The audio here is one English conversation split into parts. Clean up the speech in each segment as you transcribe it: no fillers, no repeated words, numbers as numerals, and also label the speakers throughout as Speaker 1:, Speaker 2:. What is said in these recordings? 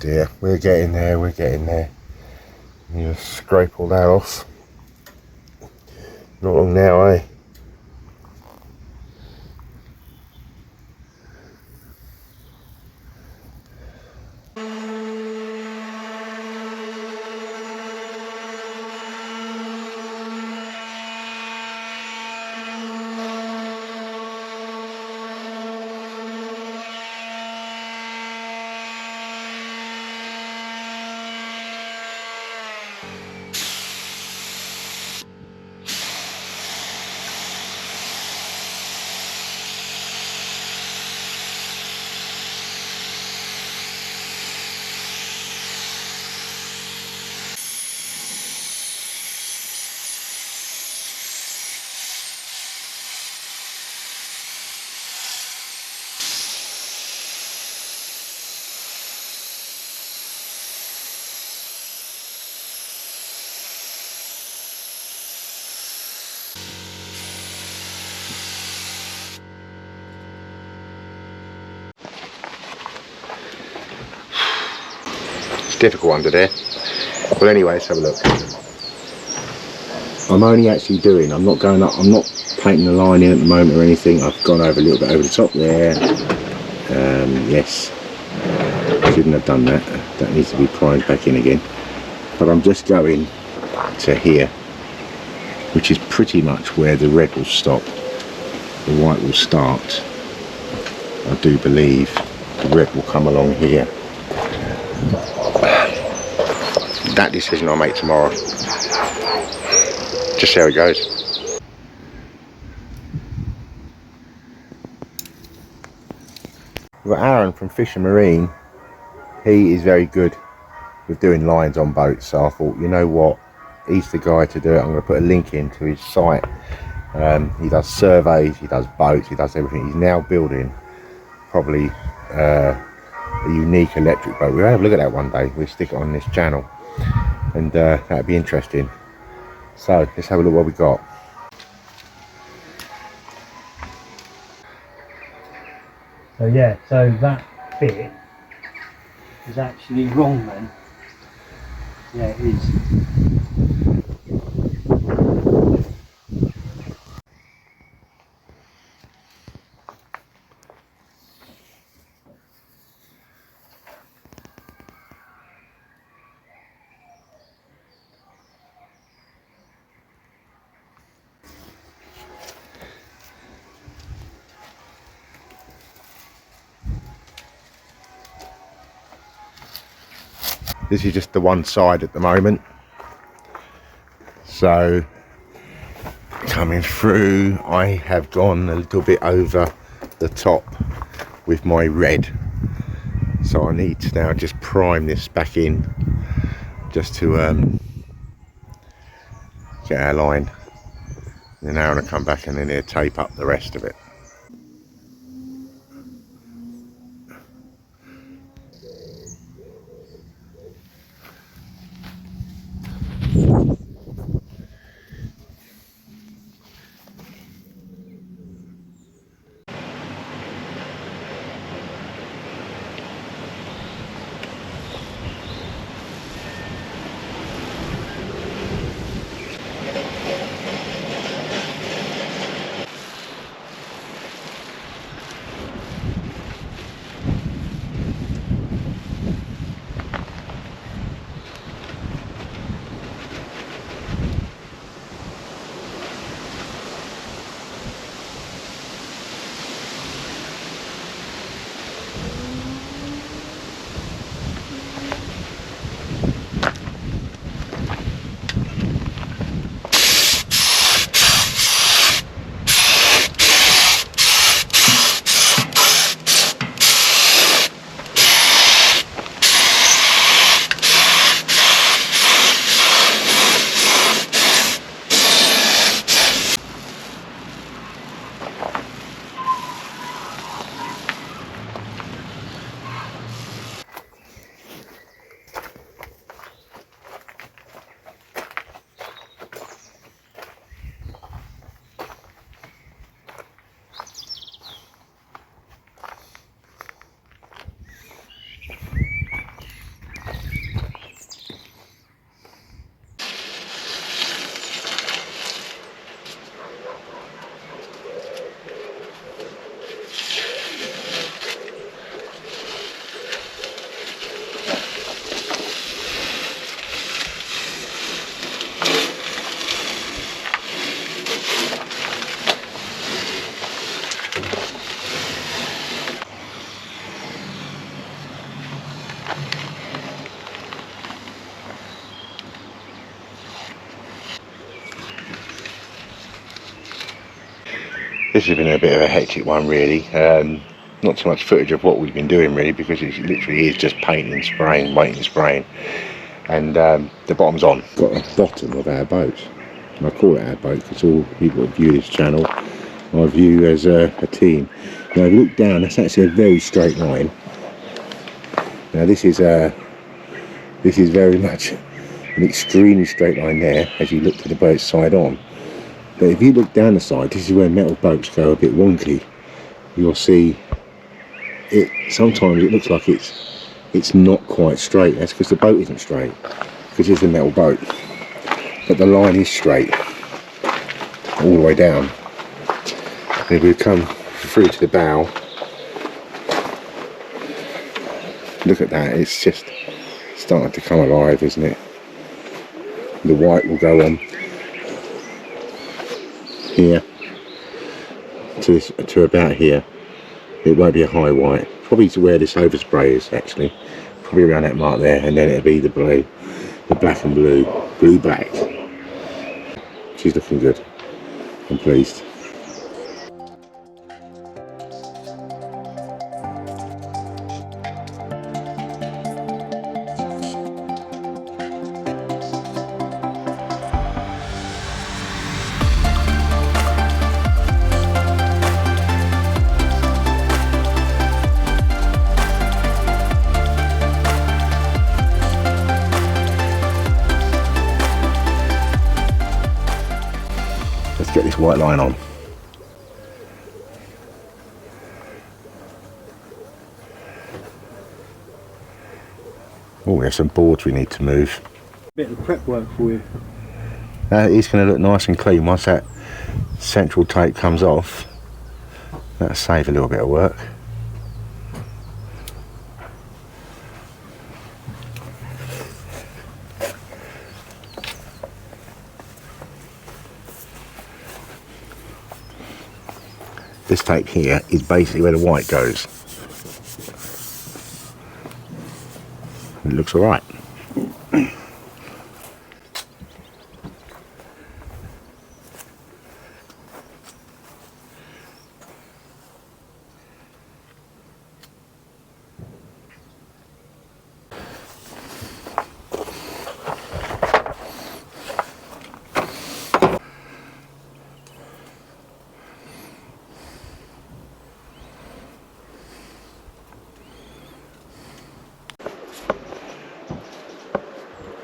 Speaker 1: dear, we're getting there, we're getting there. You just scrape all that off. Not long now, eh? It's difficult under there. Well, anyway, let's have a look. I'm only actually doing, I'm not going up, I'm not painting the line in at the moment or anything. I've gone over a little bit over the top there. Yes, shouldn't have done that. That needs to be primed back in again. But I'm just going to here, which is pretty much where the red will stop. The white will start. I do believe the red will come along here. That decision I'll make tomorrow. Just see how it goes. We've got Aaron from Fish and Marine. He is very good with doing lines on boats, so I thought, you know what, he's the guy to do it. I'm going to put a link into his site. He does surveys, he does boats, he does everything. He's now building probably a unique electric boat. We'll have a look at that one day. We'll stick it on this channel, and that'd be interesting. So let's have a look what we got.
Speaker 2: So yeah, so that bit is actually wrong then. Yeah, it is.
Speaker 1: This is just the one side at the moment. So coming through, I have gone a little bit over the top with my red. So I need to now just prime this back in, just to get our line. And then now I'm going to come back and then he'll tape up the rest of it. this has been a bit of a hectic one really. Not too much footage of what we've been doing really, because it literally is just painting, spraying, waiting, spraying, and the bottom's on. Got a bottom of our boat, and I call it our boat because all people that view this channel I view as a team. Now if you look down, that's actually a very straight line. Now this is very much an extremely straight line there as you look to the boat side on. But if you look down the side, this is where metal boats go a bit wonky. You'll see it, sometimes it looks like it's not quite straight. That's because the boat isn't straight, because it's a metal boat. But the line is straight all the way down. And if we come through to the bow, look at that, it's just starting to come alive, isn't it? The white will go on here to about here. It won't be a high white, probably to where this overspray is actually, probably around that mark there, and then it'll be the blue, the black and blue, black. She's looking good. I'm pleased. Let's get this white line on. Oh, there's some boards we need to move.
Speaker 2: Bit of prep work for you.
Speaker 1: It's going to look nice and clean once that central tape comes off. That'll save a little bit of work. This tape here is basically where the white goes. It looks alright.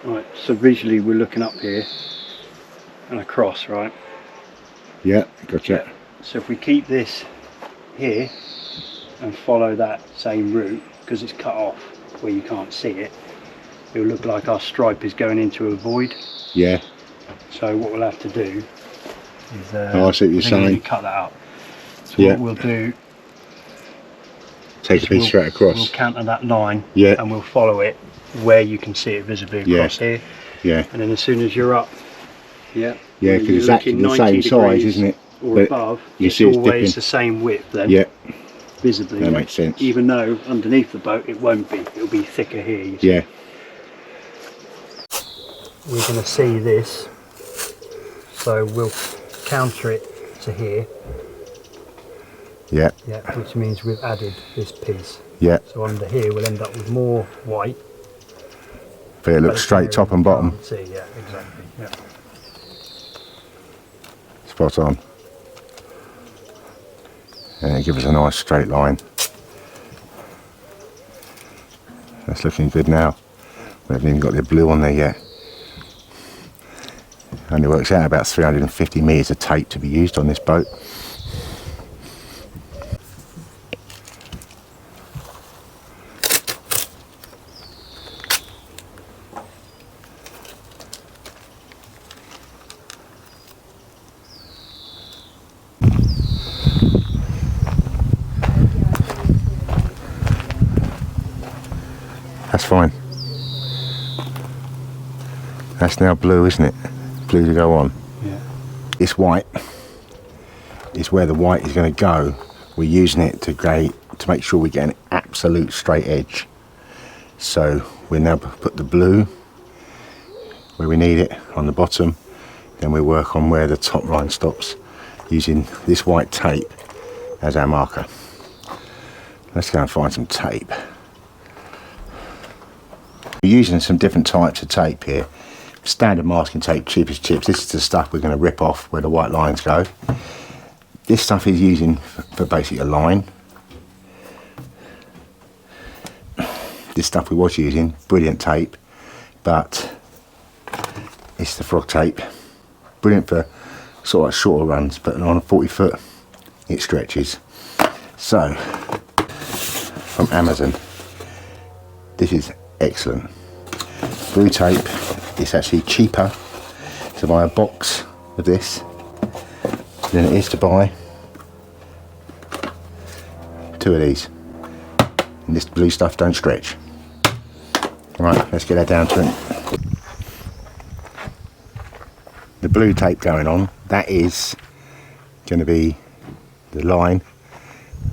Speaker 2: Right, so visually we're looking up here and across, right?
Speaker 1: Yeah, gotcha.
Speaker 2: So if we keep this here and follow that same route, because it's cut off where you can't see it, it'll look like our stripe is going into a void.
Speaker 1: Yeah.
Speaker 2: So what we'll have to do is
Speaker 1: I see what you're saying.
Speaker 2: cut that out. So
Speaker 1: yeah.
Speaker 2: what we'll do,
Speaker 1: take a piece straight across.
Speaker 2: We'll counter that line,
Speaker 1: yeah,
Speaker 2: and we'll follow it where you can see it visibly across here.
Speaker 1: Yeah.
Speaker 2: And then as soon as you're up,
Speaker 1: yeah, because it's actually the same size, isn't it?
Speaker 2: Or
Speaker 1: but
Speaker 2: above,
Speaker 1: it's
Speaker 2: always the same width then.
Speaker 1: Yeah.
Speaker 2: Visibly.
Speaker 1: That makes sense.
Speaker 2: Even though underneath the boat it won't be. It'll be thicker here. You see.
Speaker 1: Yeah.
Speaker 2: We're going to see this, so we'll counter it to here.
Speaker 1: Yeah.
Speaker 2: Yeah, which means we've added this piece.
Speaker 1: Yeah.
Speaker 2: So under here we'll end up with more white.
Speaker 1: But it looks straight top and bottom.
Speaker 2: See, yeah, exactly. Yeah.
Speaker 1: Spot on. And it gives us a nice straight line. That's looking good now. We haven't even got the blue on there yet. Only works out about 350 metres of tape to be used on this boat. That's fine. That's now blue, isn't it? Blue to go on.
Speaker 2: Yeah.
Speaker 1: It's white. It's where the white is going to go. We're using it to make sure we get an absolute straight edge. So we'll now put the blue where we need it on the bottom. Then we work on where the top line stops using this white tape as our marker. Let's go and find some tape. We're using some different types of tape here. Standard masking tape, cheapest chips. This is the stuff we're going to rip off where the white lines go. This stuff is using for basically a line. This stuff we was using, brilliant tape, but it's the frog tape. Brilliant for sort of shorter runs, but on a 40 foot it stretches. So, from Amazon, this is excellent. Blue tape, it's actually cheaper to buy a box of this than it is to buy 2 of these. And this blue stuff don't stretch. Right, let's get that down to it. The blue tape going on, that is going to be the line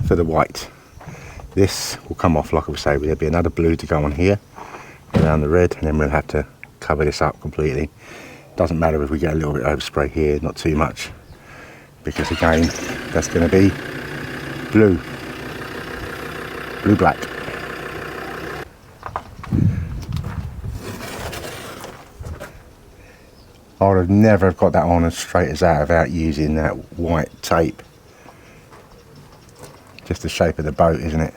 Speaker 1: for the white. This will come off, like I was saying, there'll be another blue to go on here around the red, and then we'll have to cover this up completely. Doesn't matter if we get a little bit of overspray here, not too much, because again that's going to be blue black. I would have never got that on as straight as that without using that white tape. Just the shape of the boat, isn't it?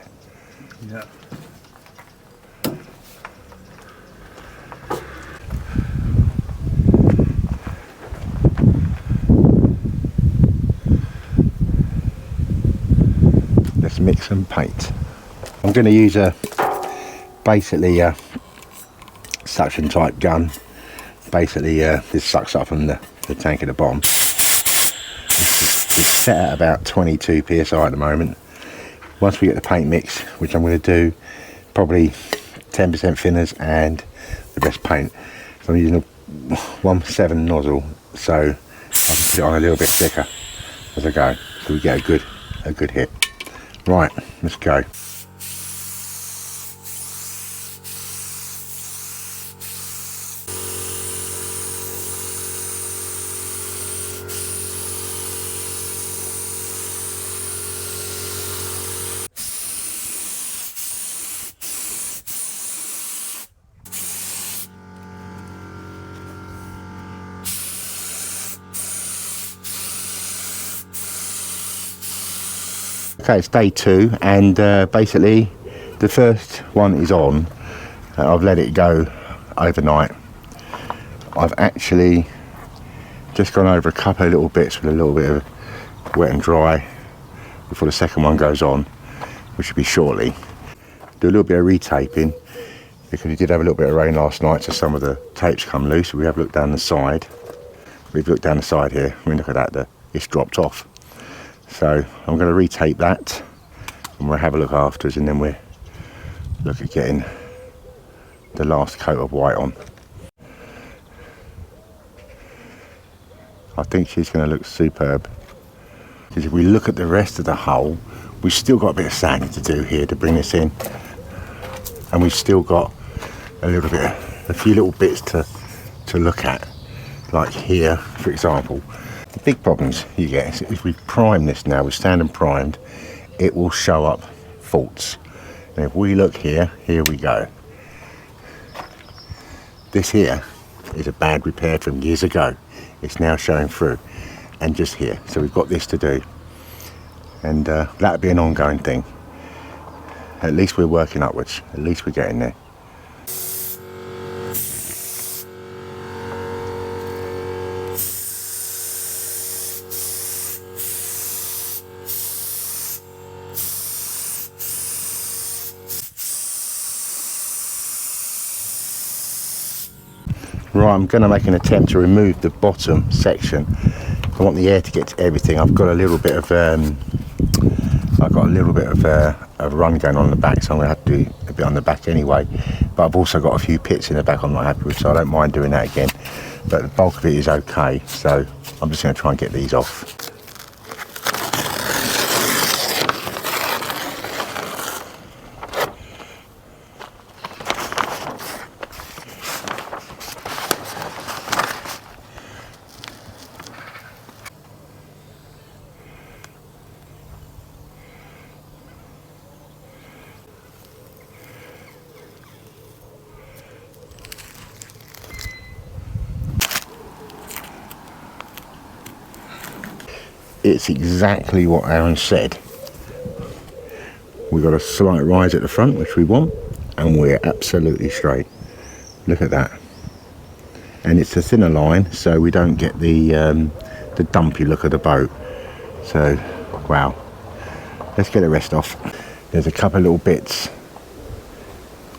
Speaker 2: Yeah.
Speaker 1: Let's mix and paint. I'm going to use basically a suction type gun. Basically this sucks up from the tank at the bottom. It's set at about 22 psi at the moment. Once we get the paint mix, which I'm going to do probably 10% thinners and the rest paint. So I'm using a 1.7 nozzle, so I can put it on a little bit thicker as I go, so we get a good hit. Right, let's go. Okay, it's day 2, and basically the first one is on. I've let it go overnight. I've actually just gone over a couple of little bits with a little bit of wet and dry before the second one goes on, which should be shortly. Do a little bit of retaping because we did have a little bit of rain last night, so some of the tapes come loose. We have looked down the side. We've looked down the side here. I mean, look at that, it's dropped off. So I'm going to retape that, and we'll have a look afterwards, and then we'll look at getting the last coat of white on. I think she's going to look superb. Because if we look at the rest of the hull, we've still got a bit of sanding to do here to bring this in, and we've still got a few little bits to look at, like here, for example. The big problems you get is if we prime this now, with standard primed, it will show up faults. And if we look here we go. This here is a bad repair from years ago. It's now showing through, and just here. So we've got this to do, and that'll be an ongoing thing. At least we're working upwards. At least we're getting there. Right, I'm going to make an attempt to remove the bottom section. I want the air to get to everything. I've got a little bit of a run going on in the back, so I'm going to have to do a bit on the back anyway. But I've also got a few pits in the back I'm not happy with, so I don't mind doing that again. But the bulk of it is okay, so I'm just going to try and get these off. it's exactly what Aaron said. We've got a slight rise at the front, which we want, and we're absolutely straight. Look at that. And it's a thinner line, so we don't get the dumpy look of the boat. So, wow. Let's get the rest off. There's a couple of little bits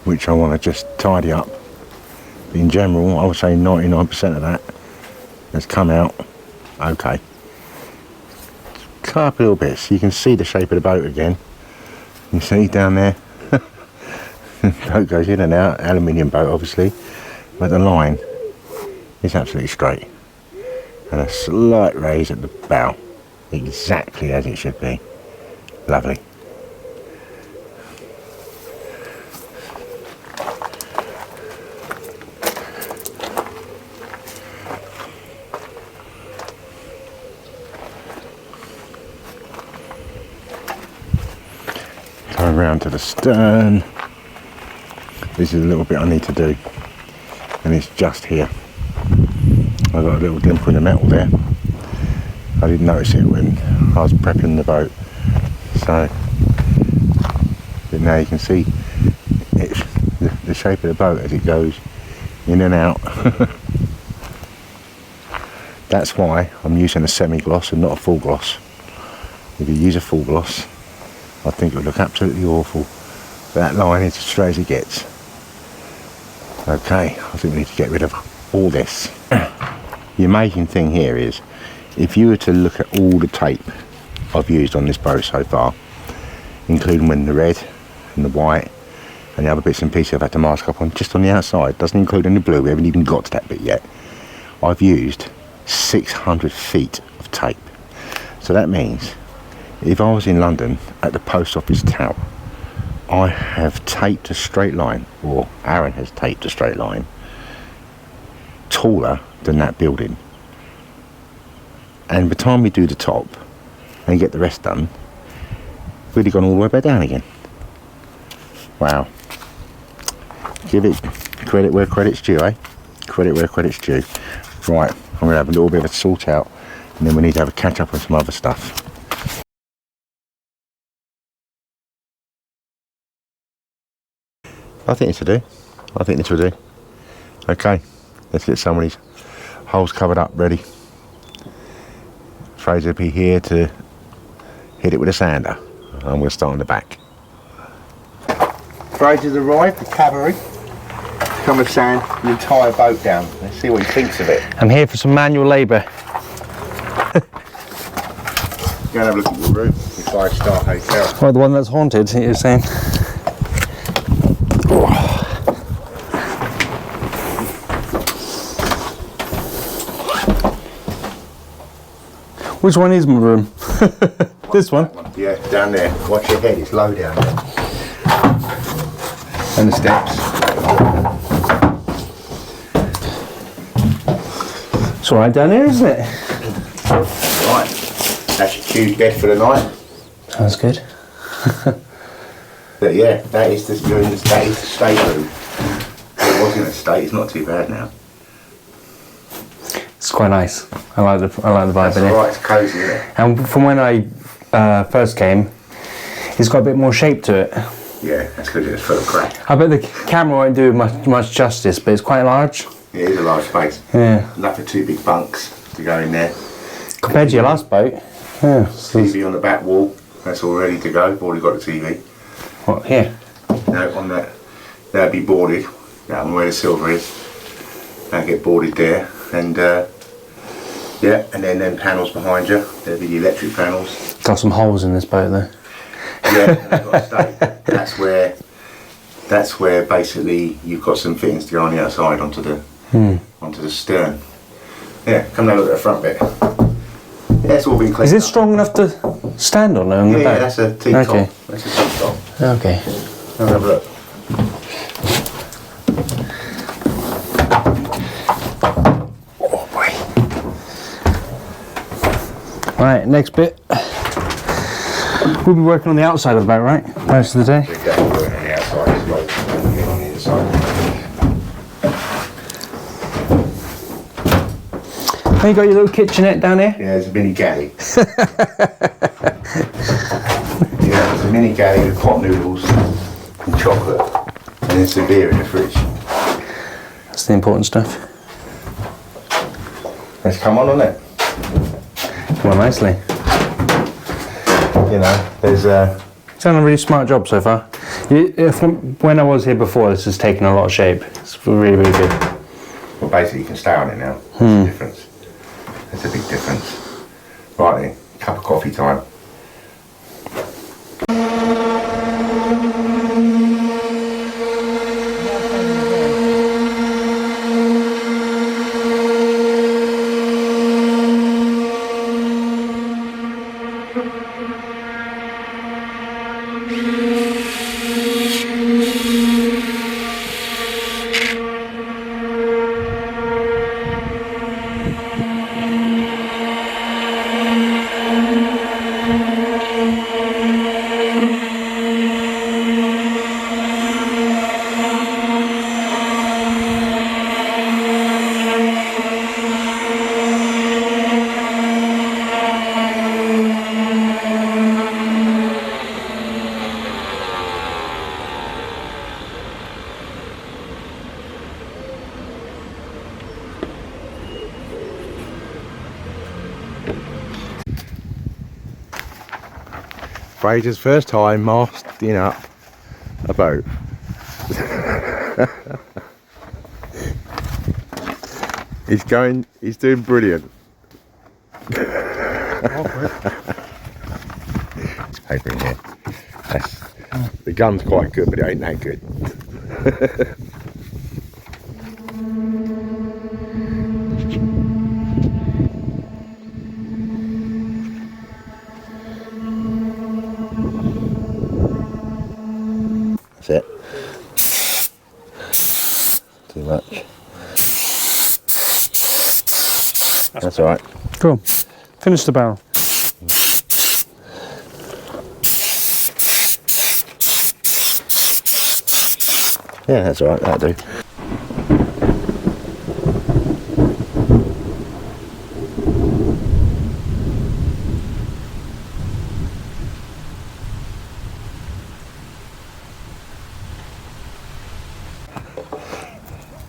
Speaker 1: which I want to just tidy up. In general, I would say 99% of that has come out okay. Couple of little bits. You can see the shape of the boat again. You see down there. Boat goes in and out. Aluminium boat, obviously, but the line is absolutely straight, and a slight raise at the bow, exactly as it should be. Lovely. Going round to the stern. This is a little bit I need to do, and it's just here. I've got a little dimple in the metal there. I didn't notice it when I was prepping the boat. So, but now you can see it's the shape of the boat as it goes in and out. That's why I'm using a semi-gloss and not a full gloss. If you use a full gloss, I think it would look absolutely awful. But that line is as straight as it gets. Okay, I think we need to get rid of all this. The amazing thing here is, if you were to look at all the tape I've used on this boat so far, including when the red and the white and the other bits and pieces I've had to mask up on, just on the outside, doesn't include any blue, we haven't even got to that bit yet, I've used 600 feet of tape. So that means, if I was in London at the post office tower, I have taped a straight line, or Aaron has taped a straight line, taller than that building. And by the time we do the top and get the rest done, we'd have gone all the way back down again. Wow. Give it credit where credit's due, eh? Credit where credit's due. Right, I'm going to have a little bit of a sort out, and then we need to have a catch up on some other stuff. I think this will do. I think this will do. Okay, let's get some of these holes covered up, ready. Fraser will be here to hit it with a sander. I'm going to start on the back. Fraser's arrived, the cavalry. Come and sand the entire boat down. Let's see what he thinks of it.
Speaker 2: I'm here for some manual labour.
Speaker 1: Go and have a look at your room, your 5-star hotel.
Speaker 2: Well, the one that's haunted, you're saying? Which one is my room? This one?
Speaker 1: Yeah, down there. Watch your head, it's low down there. And the steps.
Speaker 2: It's alright down here, isn't it?
Speaker 1: Right, that's your cube bed for the night.
Speaker 2: Sounds good.
Speaker 1: But yeah, that is the state room. It wasn't a state, it's not too bad now.
Speaker 2: It's quite nice. I like the vibe in it.
Speaker 1: Alright, it's cosy, isn't it?
Speaker 2: And from when I first came, it's got a bit more shape to it.
Speaker 1: Yeah, that's because it's full of crap.
Speaker 2: I bet the camera won't do much justice, but it's quite large.
Speaker 1: It is a large space.
Speaker 2: Yeah.
Speaker 1: Enough for 2 big bunks to go in there.
Speaker 2: Compared to your last boat. Yeah.
Speaker 1: TV on the back wall, that's all ready to go. I've already got the TV.
Speaker 2: What, here?
Speaker 1: No, on that, that'll be boarded, down where the silver is. That'll get boarded there. And yeah, and then them panels behind you, there'll be the electric panels.
Speaker 2: Got some holes in this boat though.
Speaker 1: Yeah, they've got to stay. That's where basically you've got some fittings to go on the outside onto the stern. Yeah, come and have a look at the front bit. Yeah, it's all been cleaned
Speaker 2: Is it
Speaker 1: up.
Speaker 2: strong enough to stand on the
Speaker 1: Yeah,
Speaker 2: back?
Speaker 1: that's a teak
Speaker 2: Okay.
Speaker 1: top. That's a teak top.
Speaker 2: Okay.
Speaker 1: Come and have a look.
Speaker 2: Oh boy. Right, next bit. We'll be working on the outside of the boat, right? Most of the day.
Speaker 1: We're definitely working on the outside as well. Get on the inside.
Speaker 2: And you got your little kitchenette down here?
Speaker 1: Yeah, there's a mini galley. Yeah, there's a mini galley with pot noodles and chocolate. And there's some beer in the fridge.
Speaker 2: That's the important stuff.
Speaker 1: Let's come on it.
Speaker 2: Come on nicely.
Speaker 1: You know, there's
Speaker 2: It's done a really smart job so far. When I was here before, this has taken a lot of shape. It's really, really good.
Speaker 1: well, basically you can stay on it now. That's the difference. That's a big difference. Right then, cup of coffee time. Fraser's first time masting up a boat. He's doing brilliant. It's paper in here. The gun's quite good, but it ain't that good. That's it. Too much. That's alright.
Speaker 2: Cool. Finish the barrel.
Speaker 1: Yeah, that's alright, that'll do.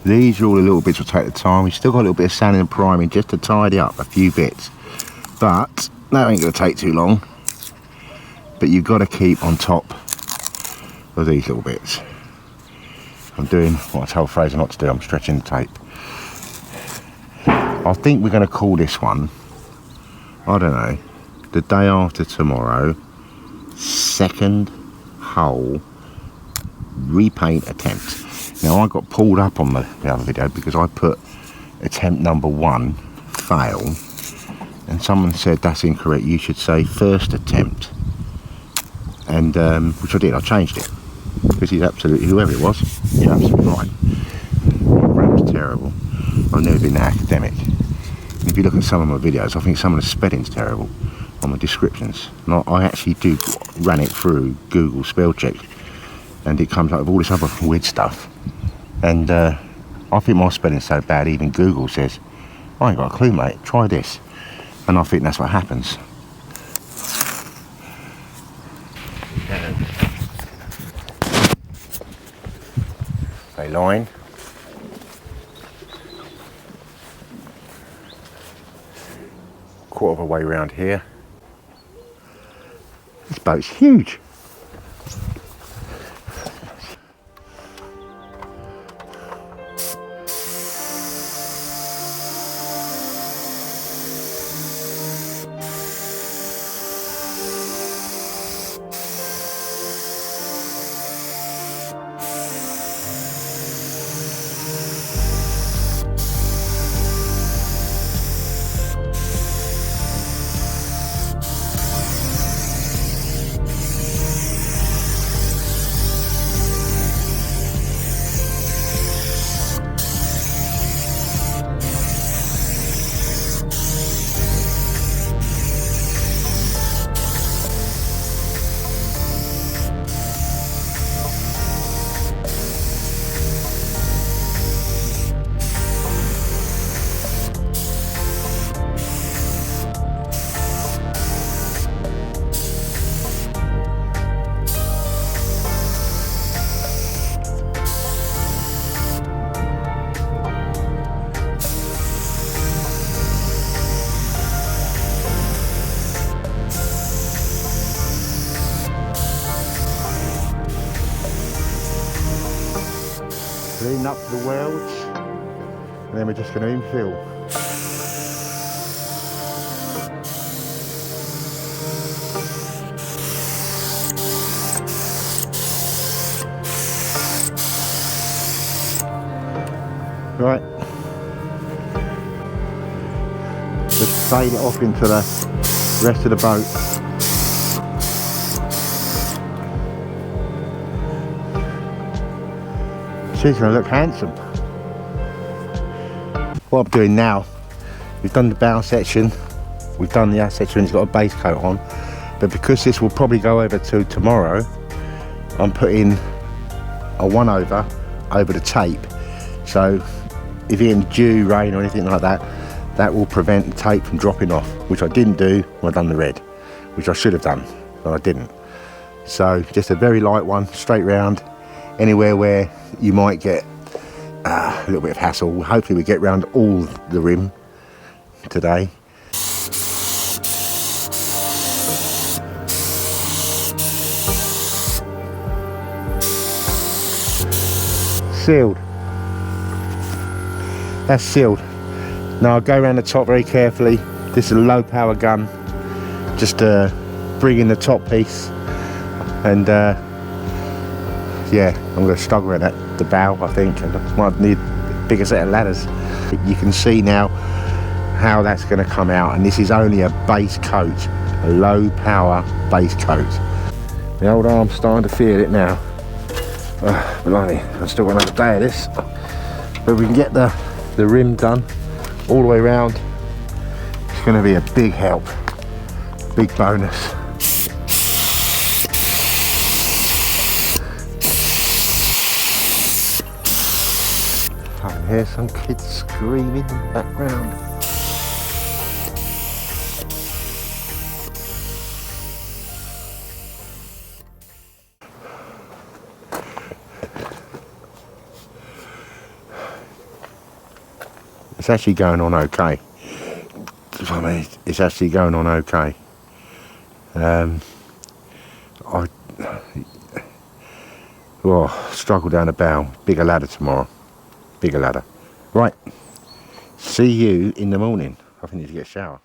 Speaker 1: These are all the little bits will take the time. We've still got a little bit of sanding and priming just to tidy up a few bits. But that ain't going to take too long. But you've got to keep on top of these little bits. I'm doing what I told Fraser not to do. I'm stretching the tape. I think we're going to call this one, I don't know, the day after tomorrow, second hole repaint attempt. Now I got pulled up on the other video because I put attempt number 1 fail, and someone said that's incorrect, you should say first attempt, and which I did. I changed it because he's absolutely, whoever it was, he's absolutely right. My grammar's terrible. I've never been that academic. And if you look at some of my videos, I think some of the spelling's terrible on the descriptions. And I actually ran it through Google spell check, and it comes up with all this other weird stuff. And I think my spelling's so bad, even Google says, I ain't got a clue, mate, try this. And I think that's what happens. A line. Quarter of a way round here. This boat's huge. clean up the welds, and then we're just going to infill. Right, just fade it off into the rest of the boat. She's going to look handsome. What I'm doing now, we've done the bow section, we've done the aft section, it's got a base coat on, but because this will probably go over to tomorrow, I'm putting a 1/over over the tape. So if you're in dew, rain or anything like that, that will prevent the tape from dropping off, which I didn't do when I done the red, which I should have done, but I didn't. So just a very light one, straight round, anywhere where you might get a little bit of hassle. Hopefully we get round all the rim today. Sealed. That's sealed. Now I'll go around the top very carefully. This is a low power gun, just to bring in the top piece, and yeah, I'm going to struggle at the bow, I think, and I might need a bigger set of ladders. You can see now how that's going to come out, and this is only a base coat, a low power base coat. The old arm's starting to feel it now. Blimey, I've still got another day of this, but we can get the rim done all the way around. It's going to be a big help, big bonus. I can hear some kids screaming in the background. It's actually going on okay. I mean, it's actually going on okay. Struggle down the bow. Bigger ladder tomorrow. Bigger ladder. Right. See you in the morning. I think I need to get a shower.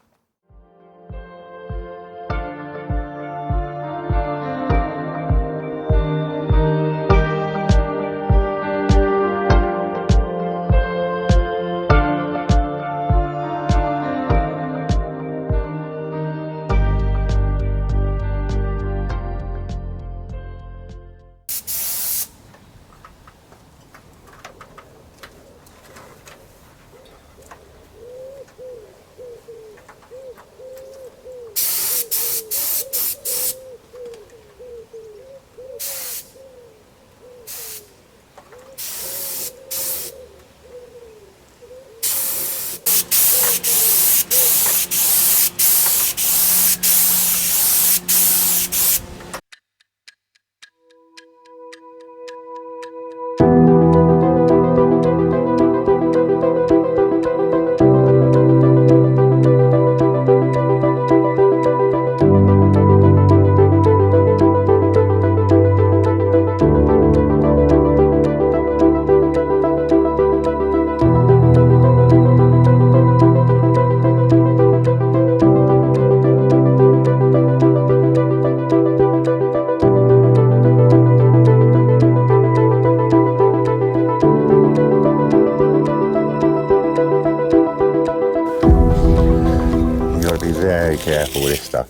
Speaker 1: Very careful with this stuff.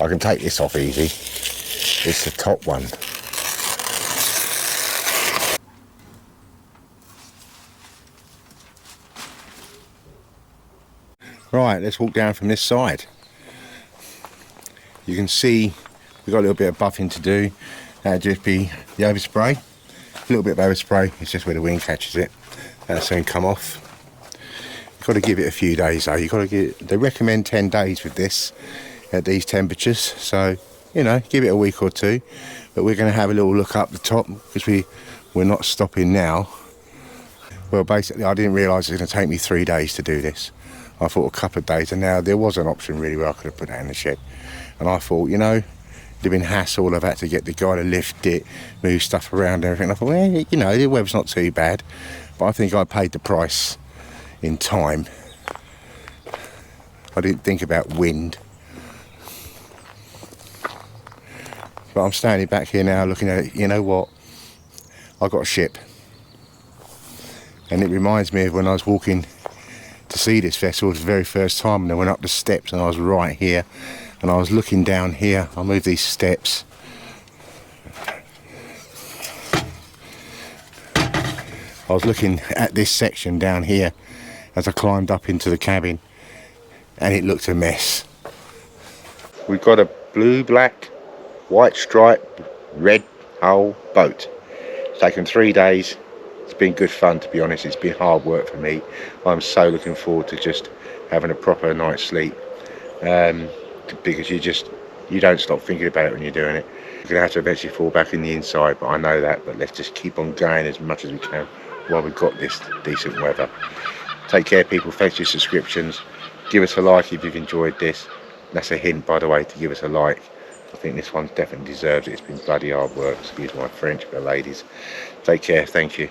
Speaker 1: I can take this off easy. It's the top one. Right, let's walk down from this side. You can see we've got a little bit of buffing to do. That'll just be the overspray. A little bit of overspray, it's just where the wind catches it. That'll soon come off. You've got to give it a few days though. You've got to give, they recommend 10 days with this at these temperatures. So, you know, give it a week or two. But we're going to have a little look up the top because we're not stopping now. Well, basically, I didn't realise it was going to take me 3 days to do this. I thought a couple of days, and now there was an option really where I could have put that in the shed. And I thought, you know, living hassle. I've had to get the guy to lift it, move stuff around and everything. I thought, well, you know, the weather's not too bad, but I think I paid the price in time. I didn't think about wind. But I'm standing back here now looking at it. You know what? I got a ship. And it reminds me of when I was walking to see this vessel the very first time, and I went up the steps and I was right here and I was looking down here. I'll move these steps. I was looking at this section down here as I climbed up into the cabin, and it looked a mess. We've got a blue, black, white stripe, red hull boat. It's taken 3 days. It's been good fun, to be honest. It's been hard work for me. I'm so looking forward to just having a proper night's sleep, because you don't stop thinking about it when you're doing it. You're going to have to eventually fall back in the inside, but I know that. But let's just keep on going as much as we can while we've got this decent weather. Take care, people. Thanks for your subscriptions. Give us a like if you've enjoyed this. That's a hint, by the way, to give us a like. I think this one definitely deserves it. It's been bloody hard work. Excuse my French, but ladies, take care. Thank you.